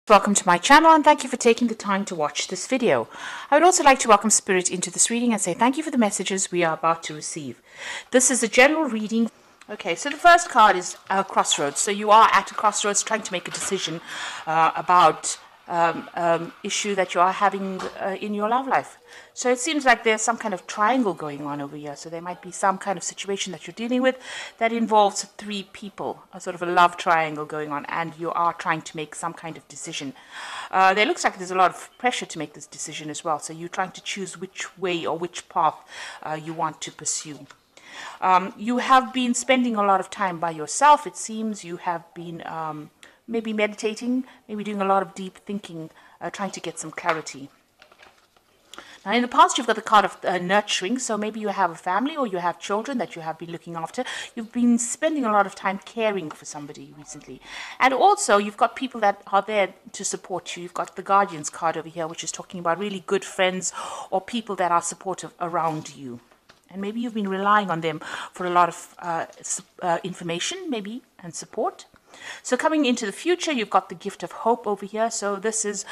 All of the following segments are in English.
Welcome to my channel and thank you for taking the time to watch this video. I would also like to welcome Spirit into this reading and say thank you for the messages we are about to receive. This is a general reading. Okay, so the first card is Crossroads. So you are at a crossroads trying to make a decision about issue that you are having in your love life. So it seems like there's some kind of triangle going on over here. So there might be some kind of situation that you're dealing with that involves three people, a sort of a love triangle going on, and you are trying to make some kind of decision. There looks like there's a lot of pressure to make this decision as well. So you're trying to choose which way or which path you want to pursue. You have been spending a lot of time by yourself. It seems you have been maybe meditating, maybe doing a lot of deep thinking, trying to get some clarity. Now, in the past, you've got the card of nurturing, so maybe you have a family or you have children that you have been looking after. You've been spending a lot of time caring for somebody recently. And also, you've got people that are there to support you. You've got the Guardians card over here, which is talking about really good friends or people that are supportive around you. And maybe you've been relying on them for a lot of information, maybe, and support. So coming into the future, you've got the gift of hope over here. So this is,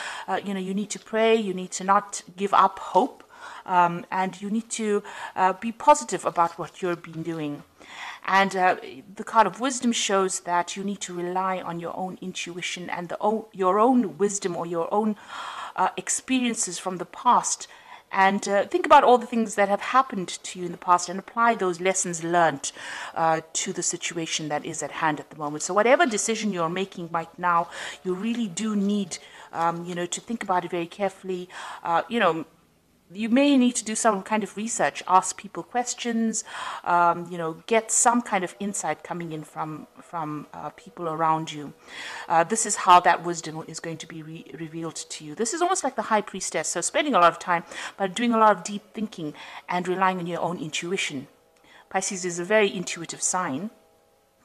you need to pray. You need to not give up hope. And you need to be positive about what you've been doing. And the card of wisdom shows that you need to rely on your own intuition and your own wisdom or your own experiences from the past. And think about all the things that have happened to you in the past and apply those lessons learned to the situation that is at hand at the moment. So whatever decision you're making right now, you really do need, to think about it very carefully. You may need to do some kind of research, ask people questions, get some kind of insight coming in from people around you. This is how that wisdom is going to be revealed to you. This is almost like the High Priestess, so spending a lot of time, but doing a lot of deep thinking and relying on your own intuition. Pisces is a very intuitive sign.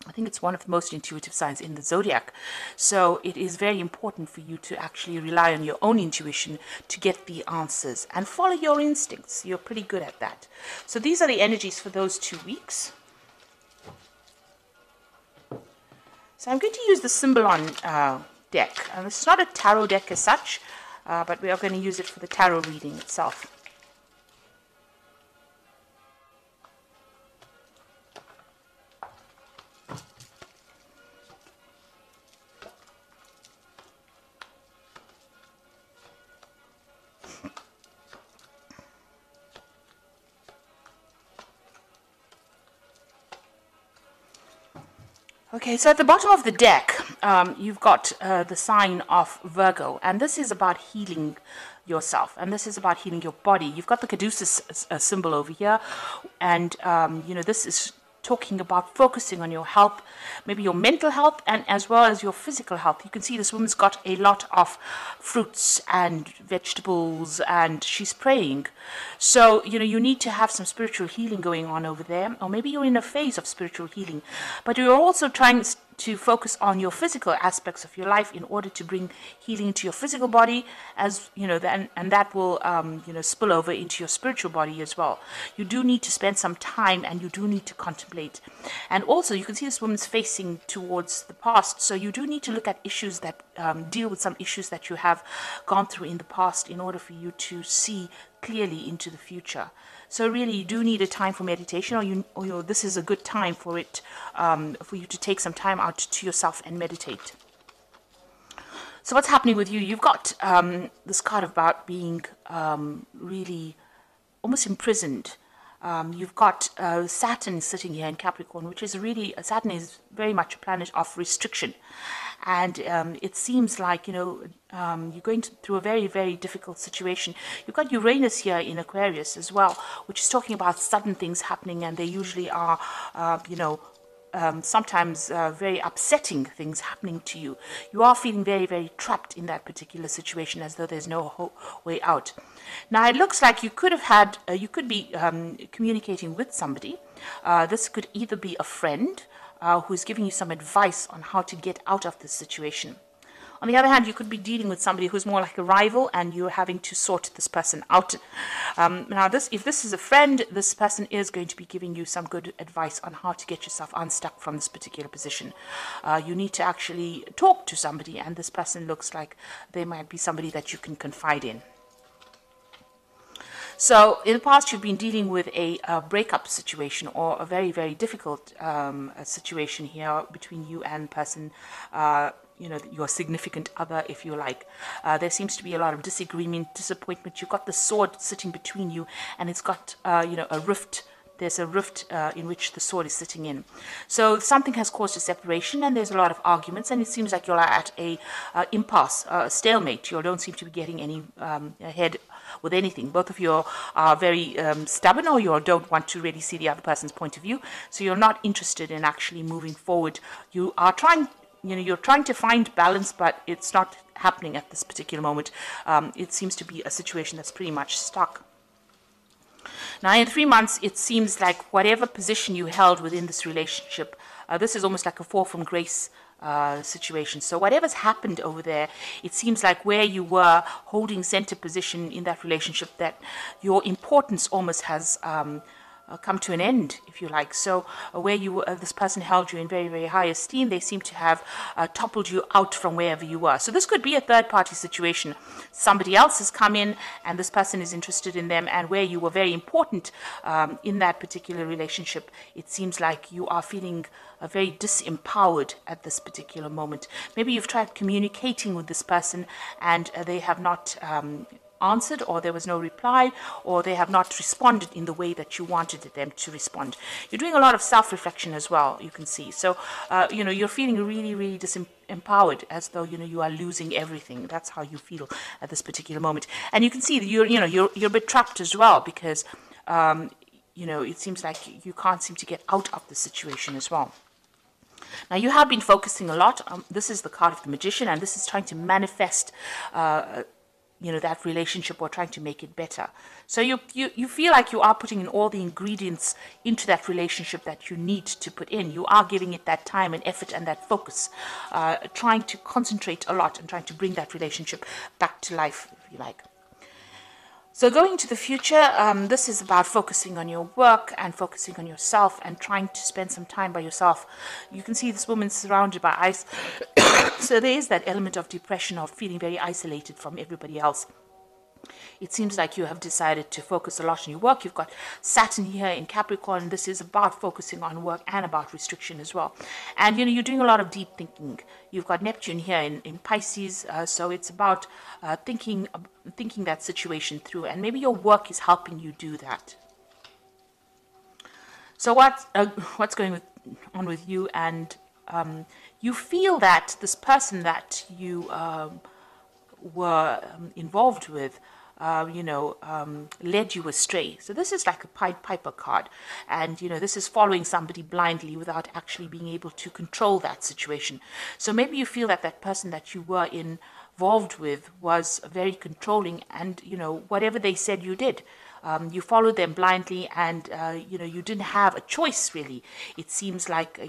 I think it's one of the most intuitive signs in the zodiac. So it is very important for you to actually rely on your own intuition to get the answers and follow your instincts. You're pretty good at that. So these are the energies for those 2 weeks. So I'm going to use the Symbolon deck. And it's not a tarot deck as such, but we are going to use it for the tarot reading itself. Okay, so at the bottom of the deck, you've got the sign of Virgo, and this is about healing yourself, and this is about healing your body. You've got the Caduceus symbol over here, and, this is talking about focusing on your health, maybe your mental health, and as well as your physical health. You can see this woman's got a lot of fruits and vegetables, and she's praying. So, you need to have some spiritual healing going on over there, or maybe you're in a phase of spiritual healing, but you're also trying to focus on your physical aspects of your life in order to bring healing to your physical body, as and that will spill over into your spiritual body as well. You do need to spend some time, and you do need to contemplate. And also, you can see this woman's facing towards the past, so you do need to look at issues that deal with some issues that you have gone through in the past in order for you to see clearly into the future. So really, you do need a time for meditation, or this is a good time for it, for you to take some time out to yourself and meditate. So what's happening with you? You've got this card about being really almost imprisoned. You've got Saturn sitting here in Capricorn, which is really, Saturn is very much a planet of restriction. And it seems like, you're going through a very, very difficult situation. You've got Uranus here in Aquarius as well, which is talking about sudden things happening, and they usually are, sometimes very upsetting things happening to you. You are feeling very, very trapped in that particular situation, as though there's no way out. Now, it looks like you could have had, you could be communicating with somebody. This could either be a friend who's giving you some advice on how to get out of this situation. On the other hand, you could be dealing with somebody who's more like a rival, and you're having to sort this person out. Now, if this is a friend, this person is going to be giving you some good advice on how to get yourself unstuck from this particular position. You need to actually talk to somebody, and this person looks like they might be somebody that you can confide in. So in the past, you've been dealing with a breakup situation, or a very, very difficult situation here between you and person, your significant other, if you like. There seems to be a lot of disagreement, disappointment. You've got the sword sitting between you, and it's got, a rift. There's a rift in which the sword is sitting in. So something has caused a separation, and there's a lot of arguments, and it seems like you're at a impasse, a stalemate. You don't seem to be getting any ahead with anything. Both of you are very stubborn, or you don't want to really see the other person's point of view. So you're not interested in actually moving forward. You are trying, you're trying to find balance, but it's not happening at this particular moment. It seems to be a situation that's pretty much stuck. Now, in 3 months, it seems like whatever position you held within this relationship, this is almost like a fall from grace situation. So whatever's happened over there, it seems like where you were holding center position in that relationship, that your importance almost has come to an end, if you like. So where you were, this person held you in very, very high esteem, they seem to have toppled you out from wherever you were. So this could be a third-party situation. Somebody else has come in, and this person is interested in them, and where you were very important in that particular relationship, it seems like you are feeling very disempowered at this particular moment. Maybe you've tried communicating with this person, and they have not answered, or there was no reply, or they have not responded in the way that you wanted them to respond. You're doing a lot of self-reflection as well, you can see. So, you're feeling really, really disempowered, as though, you are losing everything. That's how you feel at this particular moment. And you can see that you're a bit trapped as well, because, it seems like you can't seem to get out of the situation as well. Now, you have been focusing a lot. This is the card of the Magician, and this is trying to manifest that relationship, or trying to make it better. So you feel like you are putting in all the ingredients into that relationship that you need to put in. You are giving it that time and effort and that focus, trying to concentrate a lot and trying to bring that relationship back to life, if you like. So going into the future, this is about focusing on your work and focusing on yourself and trying to spend some time by yourself. You can see this woman surrounded by ice. So there is that element of depression, of feeling very isolated from everybody else. It seems like you have decided to focus a lot on your work. You've got Saturn here in Capricorn, and this is about focusing on work and about restriction as well. And, you're doing a lot of deep thinking. You've got Neptune here in Pisces, so it's about thinking that situation through, and maybe your work is helping you do that. So what's going on with you? And you feel that this person that you were involved with, led you astray. So this is like a Pied Piper card. And, this is following somebody blindly without actually being able to control that situation. So maybe you feel that that person that you were involved with was very controlling, and, whatever they said, you did. You followed them blindly, and, you didn't have a choice, really. It seems like,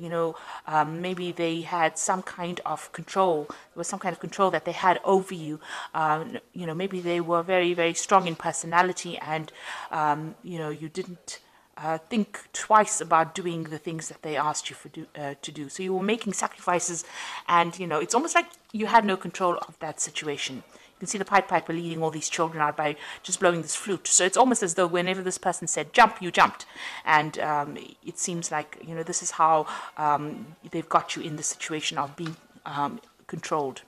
maybe they had some kind of control. There was some kind of control that they had over you. Maybe they were very, very strong in personality, and, you didn't think twice about doing the things that they asked you to do. So you were making sacrifices, and, it's almost like you had no control of that situation. You can see the Pied Piper leading all these children out by just blowing this flute. So it's almost as though whenever this person said jump, you jumped. And it seems like, this is how they've got you in the situation of being controlled.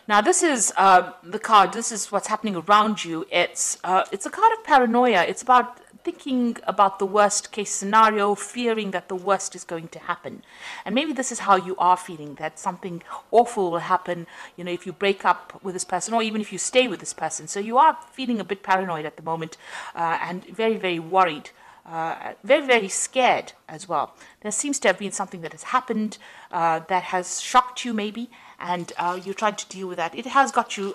Now, this is the card. This is what's happening around you. It's a card of paranoia. It's about thinking about the worst case scenario, fearing that the worst is going to happen. And maybe this is how you are feeling, that something awful will happen, if you break up with this person, or even if you stay with this person. So you are feeling a bit paranoid at the moment, and very, very worried. Very, very scared as well. There seems to have been something that has happened that has shocked you, maybe, and you're trying to deal with that. It has got you,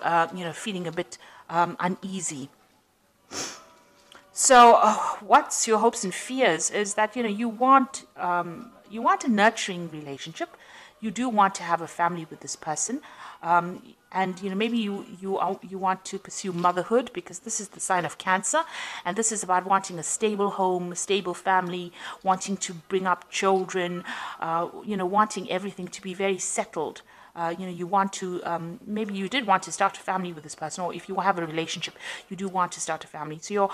feeling a bit uneasy. So, what's your hopes and fears is that you want a nurturing relationship. you do want to have a family with this person. And maybe you want to pursue motherhood, because this is the sign of Cancer, and this is about wanting a stable home, a stable family, wanting to bring up children, wanting everything to be very settled. You want to, maybe you did want to start a family with this person, or if you have a relationship, you do want to start a family. So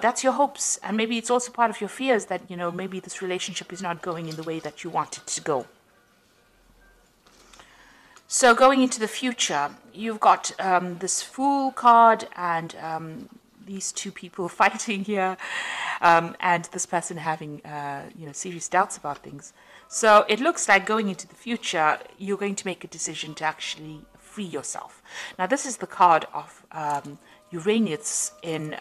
that's your hopes, and maybe it's also part of your fears that, maybe this relationship is not going in the way that you want it to go. So going into the future, you've got this Fool card and these two people fighting here, and this person having serious doubts about things. So it looks like going into the future, you're going to make a decision to actually free yourself. Now this is the card of Uranus in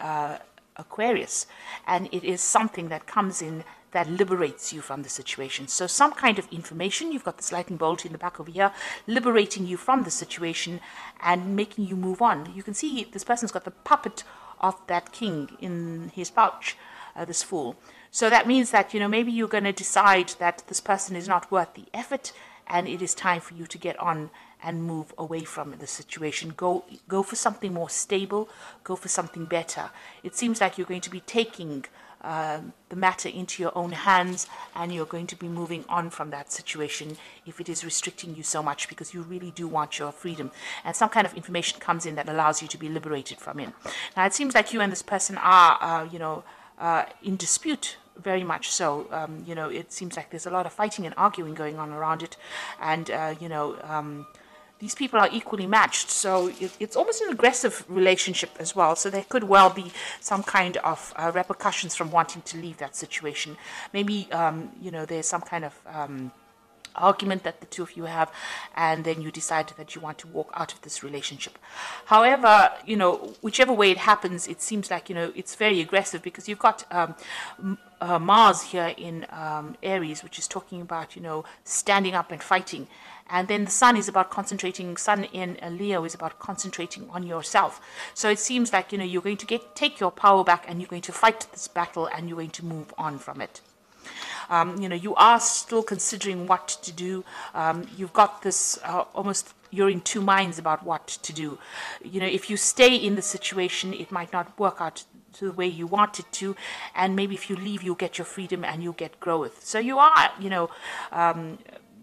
Aquarius, and it is something that comes in that liberates you from the situation. So some kind of information, you've got this lightning bolt in the back over here, liberating you from the situation and making you move on. You can see this person's got the puppet of that king in his pouch, this Fool. So that means that, maybe you're going to decide that this person is not worth the effort, and it is time for you to get on and move away from the situation. Go for something more stable, go for something better. It seems like you're going to be taking the matter into your own hands, and you're going to be moving on from that situation if it is restricting you so much, because you really do want your freedom, and some kind of information comes in that allows you to be liberated from it. Now it seems like you and this person are in dispute, very much so. It seems like there's a lot of fighting and arguing going on around it, and these people are equally matched, so it's almost an aggressive relationship as well. So there could well be some kind of repercussions from wanting to leave that situation. Maybe there's some kind of argument that the two of you have, and then you decide that you want to walk out of this relationship. However, whichever way it happens, it seems like it's very aggressive, because you've got Mars here in Aries, which is talking about standing up and fighting. And then the Sun is about concentrating. Sun in Leo is about concentrating on yourself. So it seems like you're going to take your power back, and you're going to fight this battle, and you're going to move on from it. You are still considering what to do. You've got this almost, you're in two minds about what to do. If you stay in the situation, it might not work out to the way you want it to, and maybe if you leave, you'll get your freedom and you'll get growth. So you are,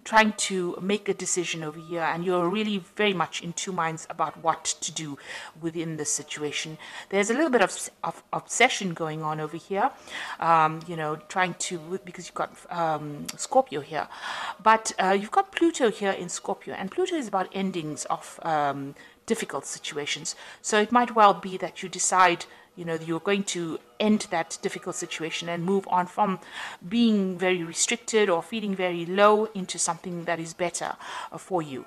trying to make a decision over here, and you're really very much in two minds about what to do within this situation. There's a little bit of obsession going on over here, trying to, because you've got Scorpio here, but you've got Pluto here in Scorpio, and Pluto is about endings of difficult situations. So it might well be that you decide you're going to end that difficult situation and move on from being very restricted or feeling very low into something that is better for you.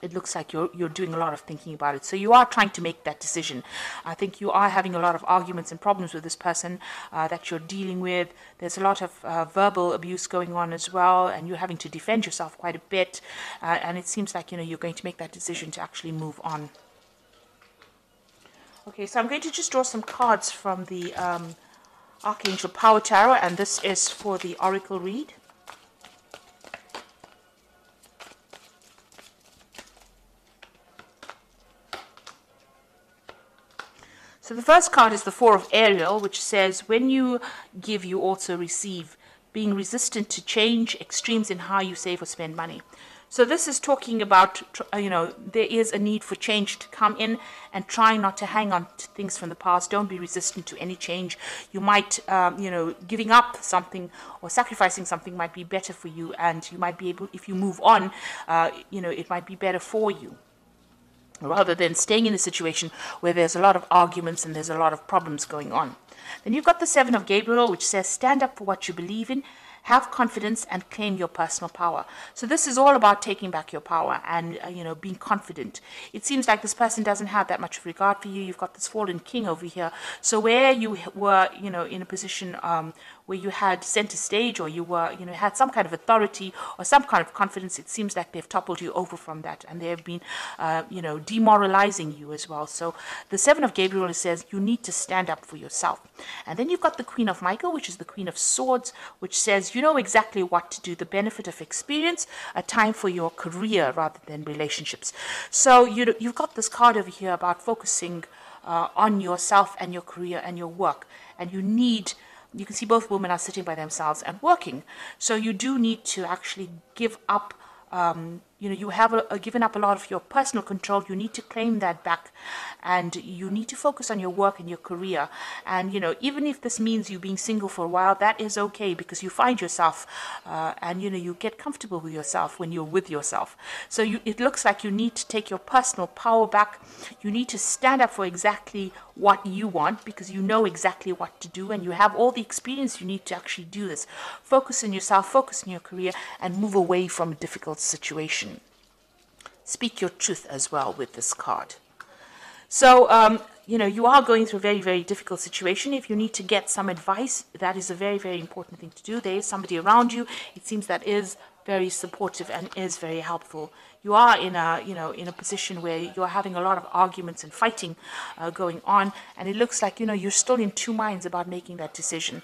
It looks like you're doing a lot of thinking about it. So you are trying to make that decision. I think you are having a lot of arguments and problems with this person that you're dealing with. There's a lot of verbal abuse going on as well, and you're having to defend yourself quite a bit. And it seems like you're going to make that decision to actually move on. Okay, so I'm going to just draw some cards from the Archangel Power Tarot, and this is for the Oracle read. So the first card is the Four of Ariel, which says, when you give, you also receive, being resistant to change, extremes in how you save or spend money. So this is talking about, there is a need for change to come in, and trying not to hang on to things from the past. Don't be resistant to any change. You might, giving up something or sacrificing something might be better for you, and you might be able, if you move on, it might be better for you, rather than staying in a situation where there's a lot of arguments and there's a lot of problems going on. Then you've got the Seven of Gabriel, which says, stand up for what you believe in, have confidence, and claim your personal power. So this is all about taking back your power and, being confident. It seems like this person doesn't have that much regard for you. You've got this fallen king over here. So where you were, in a position where you had center stage, or you were, had some kind of authority or some kind of confidence. It seems like they've toppled you over from that, and they have been, demoralizing you as well. So the Seven of Gabriel says you need to stand up for yourself. And then you've got the Queen of Michael, which is the Queen of Swords, which says you know exactly what to do, the benefit of experience, a time for your career rather than relationships. So you've got this card over here about focusing on yourself and your career and your work. And you can see both women are sitting by themselves and working. So you do need to actually give up, you have given up a lot of your personal control. You need to claim that back, and you need to focus on your work and your career. And, even if this means you being single for a while, that is okay, because you find yourself, and, you get comfortable with yourself when you're with yourself. So it looks like you need to take your personal power back. You need to stand up for exactly what you want, because you know exactly what to do, and you have all the experience you need to actually do this. Focus on yourself, focus on your career, and move away from a difficult situation. Speak your truth as well with this card. So, you are going through a very, very difficult situation. If you need to get some advice, that is a very, very important thing to do. There is somebody around you, it seems, that is very supportive and is very helpful. You are in a position where you're having a lot of arguments and fighting going on, and it looks like, you're still in two minds about making that decision.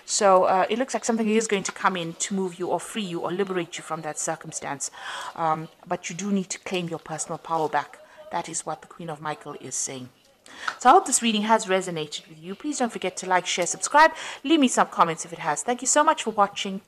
So it looks like something is going to come in to move you or free you or liberate you from that circumstance. But you do need to claim your personal power back. That is what the Queen of Michael is saying. So I hope this reading has resonated with you. Please don't forget to like, share, subscribe. Leave me some comments if it has. Thank you so much for watching.